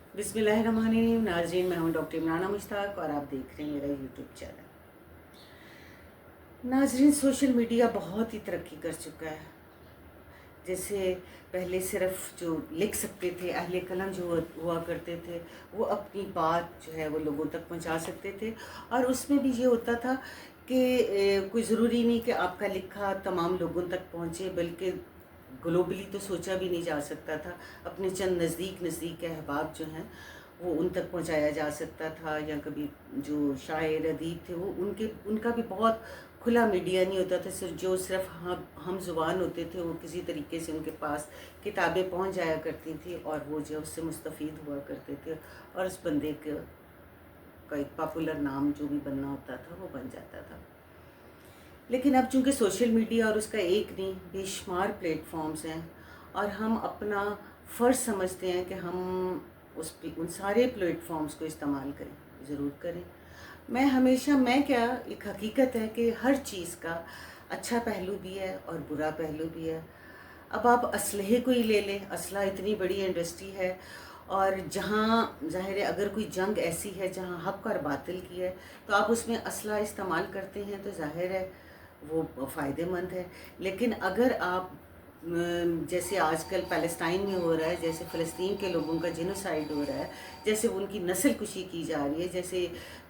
बिस्मिल्लाहिर्रहमानिर्रहीम। नाज़रीन, मैं हूं डॉक्टर इमराना मुश्ताक और आप देख रहे हैं मेरा यूट्यूब चैनल। नाज़रीन, सोशल मीडिया बहुत ही तरक्की कर चुका है। जैसे पहले सिर्फ जो लिख सकते थे, अहले कलम जो हुआ करते थे, वो अपनी बात जो है वो लोगों तक पहुंचा सकते थे। और उसमें भी ये होता था कि कोई ज़रूरी नहीं कि आपका लिखा तमाम लोगों तक पहुंचे, बल्कि ग्लोबली तो सोचा भी नहीं जा सकता था। अपने चंद नज़दीक अहबाब जो हैं वो उन तक पहुंचाया जा सकता था, या कभी जो शायर अदीब थे वो उनका भी बहुत खुला मीडिया नहीं होता था। सिर्फ सिर्फ हम ज़ुबान होते थे, वो किसी तरीके से उनके पास किताबें पहुंच जाया करती थी और वो जो उससे मुस्तफ़ीद हुआ करते थे, और उस बंदे का एक पॉपुलर नाम जो भी बनना होता था वो बन जाता था। लेकिन अब चूंकि सोशल मीडिया और उसका एक नहीं बेशुमार प्लेटफॉर्म्स हैं, और हम अपना फ़र्ज़ समझते हैं कि हम उन सारे प्लेटफॉर्म्स को इस्तेमाल करें, ज़रूर करें। मैं क्या, एक हकीकत है कि हर चीज़ का अच्छा पहलू भी है और बुरा पहलू भी है। अब आप असलहे को ही ले लें, असला इतनी बड़ी इंडस्ट्री है, और जहाँ ज़ाहिर है अगर कोई जंग ऐसी है जहाँ हक़ और बातिल की है, तो आप उसमें असला इस्तेमाल करते हैं तो ज़ाहिर है वो फ़ायदेमंद है। लेकिन अगर आप जैसे आजकल फ़लस्तीन में हो रहा है, जैसे फ़लस्तीन के लोगों का जेनोसाइड हो रहा है, जैसे उनकी नस्ल कुशी की जा रही है, जैसे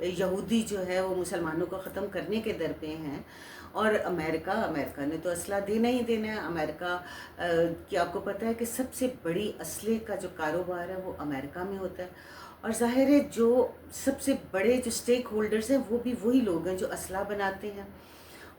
यहूदी जो है वो मुसलमानों को ख़त्म करने के दर पे हैं, और अमेरिका ने तो असला देना ही देना है। अमेरिका कि आपको पता है कि सबसे बड़ी असले का जो कारोबार है वो अमेरिका में होता है, और ज़ाहिर है जो सबसे बड़े जो स्टेक होल्डर्स हैं वो भी वही लोग हैं जो असला बनाते हैं।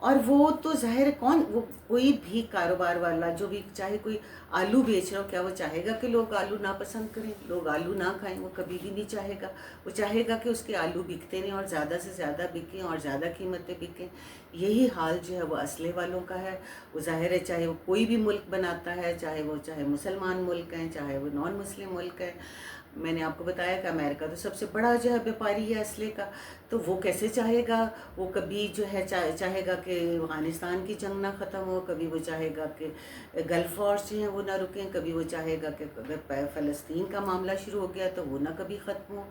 और वो तो ज़ाहिर है वो कोई भी कारोबार वाला जो भी, चाहे कोई आलू बेच रहा हो, क्या वो चाहेगा कि लोग आलू ना पसंद करें, लोग आलू ना खाएं? वो कभी भी नहीं चाहेगा। वो चाहेगा कि उसके आलू बिकते रहें और ज़्यादा से ज़्यादा बिकें और ज़्यादा कीमतें बिकें। यही हाल जो है वो असले वालों का है। वो ज़ाहिर है चाहे वो कोई भी मुल्क बनाता है, चाहे मुसलमान मुल्क हैं, चाहे वो नॉन मुस्लिम मुल्क है। मैंने आपको बताया कि अमेरिका तो सबसे बड़ा जो है व्यापारी है असले का, तो वो कैसे चाहेगा, वो कभी जो है चाहेगा कि अफ़गानिस्तान की जंग ना ख़त्म हो, कभी वो चाहेगा कि गल्फ़ वॉर्स जो हैं वो ना रुकें, कभी वो चाहेगा कि अगर फ़लस्तीन का मामला शुरू हो गया तो वो ना कभी ख़त्म हो।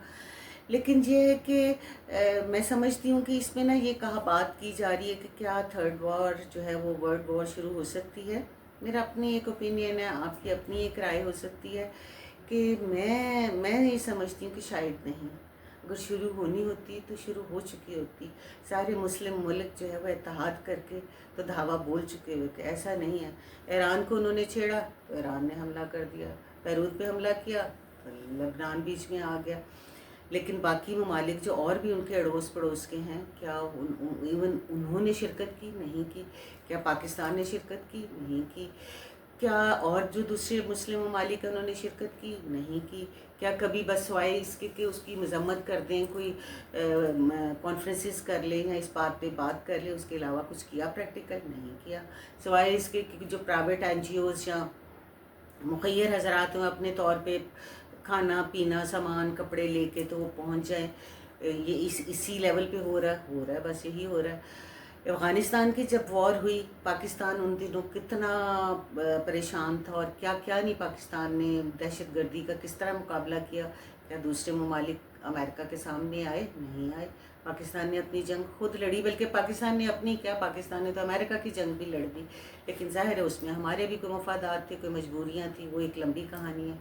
लेकिन ये है कि मैं समझती हूँ कि इसमें ना ये कहा बात की जा रही है कि क्या थर्ड वॉर जो है वो वर्ल्ड वॉर शुरू हो सकती है। मेरा अपनी एक ओपिनियन है, आपकी अपनी एक राय हो सकती है कि मैं ये समझती हूँ कि शायद नहीं। अगर शुरू होनी होती तो शुरू हो चुकी होती। सारे मुस्लिम मुल्क जो है वह इत्तेहाद करके तो धावा बोल चुके होते। ऐसा नहीं है। ईरान को उन्होंने छेड़ा तो ईरान ने हमला कर दिया, बैरूत पे हमला किया तो लबनान बीच में आ गया। लेकिन बाकी ममालिक जो और भी उनके अड़ोस पड़ोस के हैं, क्या इवन उन्होंने शिरकत की? नहीं की। क्या पाकिस्तान ने शिरकत की? नहीं की। क्या और जो दूसरे मुस्लिम ममालिक हैं उन्होंने शिरकत की? नहीं की। क्या कभी बस सिवाय इसके कि उसकी मजम्मत कर दें, कोई कॉन्फ्रेंसेस कर लें या इस बात पे बात कर लें, उसके अलावा कुछ किया प्रैक्टिकल? नहीं किया। सिवाय इसके कि जो प्राइवेट NGOs या मुखैर हजरात हैं अपने तौर पे खाना पीना सामान कपड़े लेके तो वो पहुंच जाए, ये इसी लेवल पे हो रहा है, बस यही हो रहा है। अफ़गानिस्तान की जब वॉर हुई, पाकिस्तान उन दिनों कितना परेशान था, और क्या क्या नहीं पाकिस्तान ने दहशतगर्दी का किस तरह मुकाबला किया। क्या दूसरे ममालिक अमेरिका के सामने आए? नहीं आए। पाकिस्तान ने अपनी जंग खुद लड़ी, बल्कि पाकिस्तान ने अपनी क्या, पाकिस्तान ने तो अमेरिका की जंग भी लड़ दी। लेकिन ज़ाहिर है उसमें हमारे भी कोई मफादात थे, कोई मजबूरियाँ थी, वो एक लंबी कहानी है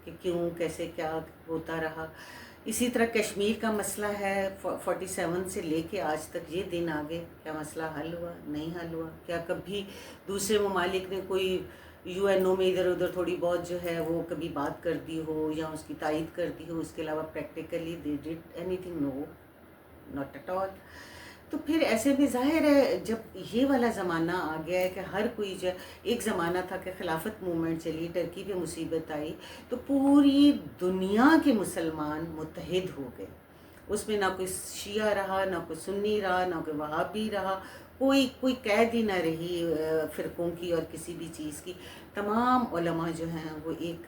कि क्यों कैसे क्या होता रहा। इसी तरह कश्मीर का मसला है, 47 से लेके आज तक ये दिन आ गए, क्या मसला हल हुआ? नहीं हल हुआ। क्या कभी दूसरे ममालिक ने कोई UNO में इधर उधर थोड़ी बहुत जो है वो कभी बात कर दी हो या उसकी तायद कर दी हो, उसके अलावा practically they did anything? No, not at all. तो फिर ऐसे में ज़ाहिर है जब ये वाला ज़माना आ गया है कि हर कोई जो, एक ज़माना था कि खिलाफत मूवमेंट चली, टर्की पे मुसीबत आई तो पूरी दुनिया के मुसलमान मुत्तहिद हो गए। उसमें ना कोई शिया रहा, ना कोई सुन्नी रहा, ना कोई वहाबी रहा, कोई कोई कैद ही ना रही फ़िरक़ों की और किसी भी चीज़ की। तमाम उलमा जो हैं वो एक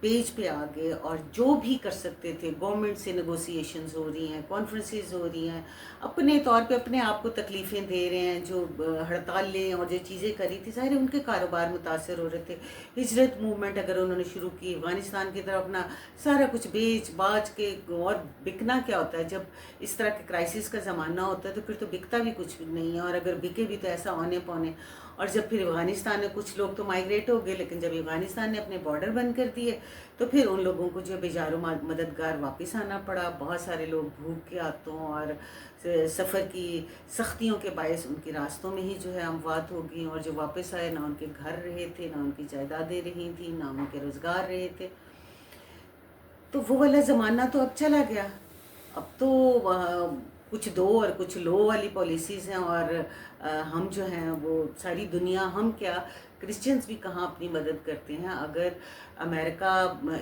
پیج پہ آ گئے اور جو بھی کر سکتے تھے، گورنمنٹ سے نیگوسیشنز ہو رہی ہیں، کانفرنسز ہو رہی ہیں، اپنے طور پہ اپنے آپ کو تکلیفیں دے رہے ہیں، جو ہڑتالیں اور جو چیزیں کری تھی، ظاہر ہے ان کے کاروبار متاثر ہو رہے تھے۔ ہجرت موومنٹ اگر انہوں نے شروع کی افغانستان کی طرف، اپنا سارا کچھ بیچ باچ کے، اور بکنا کیا ہوتا ہے جب اس طرح کے کرائسس کا زمانہ ہوتا ہے، تو پھر تو بکتا بھی کچھ نہیں ہے، اور اگر بکے بھی تو ایسا ہونے پونے۔ اور جب پھر افغانستان میں کچھ لوگ تو مائیگریٹ ہو گئے، لیکن جب افغانستان نے اپنے بارڈر بند کر دیے تو پھر ان لوگوں کو جو بیزار و مددگار واپس آنا پڑا۔ بہت سارے لوگ بھوک کے آتوں اور سفر کی سختیوں کے باعث ان کے راستوں میں ہی جو ہے اموات ہو گئیں، اور جو واپس آئے نہ ان کے گھر رہے تھے، نہ ان کی جائیدادیں رہی تھیں، نہ ان کے روزگار رہے تھے۔ تو وہ والا زمانہ تو اب چلا گیا۔ اب تو کچھ دو اور کچھ لو والی پالیسیز ہیں، اور ہم جو ہیں وہ ساری دنیا، ہم کیا کرسچنز بھی کہاں اپنی مدد کرتے ہیں۔ اگر امریکہ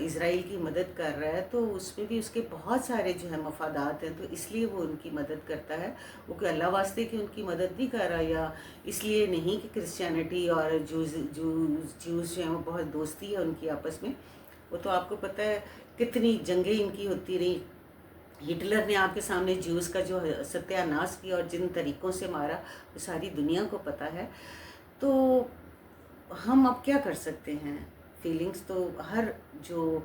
اسرائیل کی مدد کر رہا ہے تو اس میں بھی اس کے بہت سارے جو ہے مفادات ہیں، تو اس لیے وہ ان کی مدد کرتا ہے۔ وہ کہ اللہ واسطے کہ ان کی مدد نہیں کر رہا، یا اس لیے نہیں کہ کرسچینٹی اور جوز جو ہیں وہ بہت دوستی ہے ان کی آپس میں۔ وہ تو آپ کو پتہ ہے کتنی جنگیں ان کی ہوتی رہی۔ ہٹلر نے آپ کے سامنے جیوز کا جو ستیہ ناش کیا اور جن طریقوں سے مارا، وہ ساری دنیا کو پتہ ہے۔ تو ہم اب کیا کر سکتے ہیں؟ فیلنگز تو ہر جو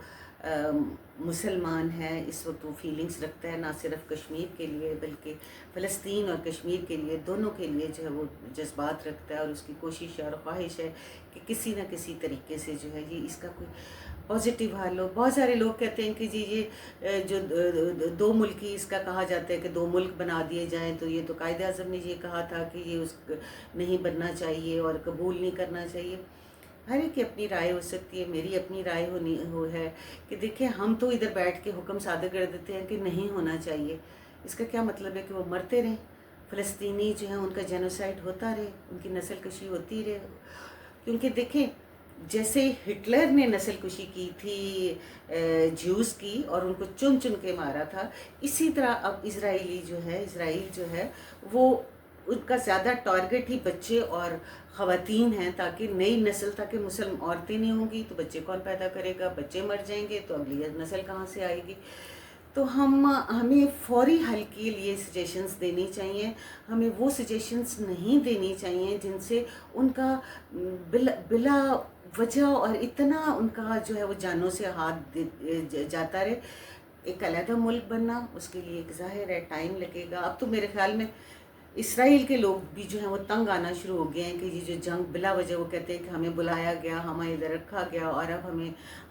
مسلمان ہے اس وقت وہ فیلنگز رکھتا ہے، نہ صرف کشمیر کے لیے بلکہ فلسطین اور کشمیر کے لیے، دونوں کے لیے جو ہے وہ جذبات رکھتا ہے، اور اس کی کوشش اور خواہش ہے کہ کسی نہ کسی طریقے سے جو ہے یہ اس کا کوئی پازیٹیو حل ہو۔ بہت سارے لوگ کہتے ہیں کہ جی یہ جو دو ملکی اس کا کہا جاتا ہے کہ دو ملک بنا دیے جائیں، تو یہ تو قائد اعظم نے یہ کہا تھا کہ یہ اس نہیں بننا چاہیے اور قبول نہیں کرنا چاہیے۔ ہر ایک کی اپنی رائے ہو سکتی ہے، میری اپنی رائے ہے کہ دیکھیں ہم تو ادھر بیٹھ کے حکم صادر کر دیتے ہیں کہ نہیں ہونا چاہیے۔ اس کا کیا مطلب ہے کہ وہ مرتے رہیں، فلسطینی جو ہیں ان کا جینوسائڈ ہوتا رہے، ان کی نسل کشی ہوتی رہے؟ کیونکہ دیکھیں جیسے ہٹلر نے نسل کشی کی تھی جیوز کی اور ان کو چن چن کے مارا تھا، اسی طرح اب اسرائیل جو ہے وہ ان کا زیادہ ٹارگٹ ہی بچے اور خواتین ہیں، تاکہ نئی نسل، تاکہ مسلم عورتیں نہیں ہوں گی تو بچے کون پیدا کرے گا، بچے مر جائیں گے تو اگلی نسل کہاں سے آئے گی؟ تو ہمیں فوری حل کے لیے سجیشنز دینی چاہیے۔ ہمیں وہ سجیشنز نہیں دینی چاہیے جن سے ان کا بلا وجہ اور اتنا ان کا جو ہے وہ جانوں سے ہاتھ جاتا رہے۔ ایک علیحدہ ملک بننا، اس کے لیے ایک ظاہر ہے ٹائم لگے گا۔ اب تو میرے خیال میں اسرائیل کے لوگ بھی جو ہیں وہ تنگ آنا شروع ہو گئے ہیں کہ یہ جو جنگ بلا وجہ، وہ کہتے ہیں کہ ہمیں بلایا گیا، ہمیں ادھر رکھا گیا، اور اب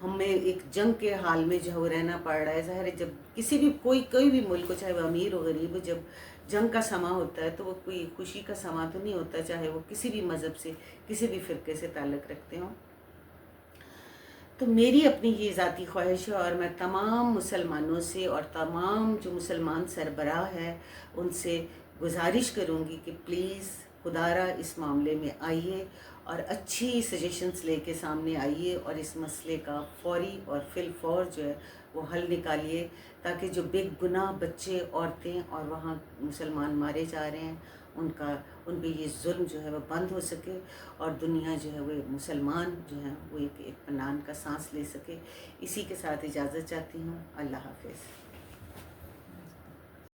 ہمیں ایک جنگ کے حال میں جو ہے وہ رہنا پڑ رہا ہے۔ ظاہر ہے جب کسی بھی کوئی بھی ملک ہو، چاہے وہ امیر ہو غریب ہو، جب جنگ کا سماں ہوتا ہے تو وہ کوئی خوشی کا سماں تو نہیں ہوتا، چاہے وہ کسی بھی مذہب سے، کسی بھی فرقے سے تعلق رکھتے ہوں۔ تو میری اپنی یہ ذاتی خواہش ہے، اور میں تمام مسلمانوں سے اور تمام جو مسلمان سربراہ ہیں ان سے گزارش کروں گی کہ پلیز خدارا اس معاملے میں آئیے اور اچھی سجیشنز لے کے سامنے آئیے، اور اس مسئلے کا فوری اور فی الفور جو ہے وہ حل نکالیے، تاکہ جو بے گناہ بچے، عورتیں اور وہاں مسلمان مارے جا رہے ہیں ان پہ یہ ظلم جو ہے وہ بند ہو سکے، اور دنیا جو ہے وہ مسلمان جو ہیں وہ ایک اطمینان کا سانس لے سکے۔ اسی کے ساتھ اجازت چاہتی ہوں۔ اللہ حافظ۔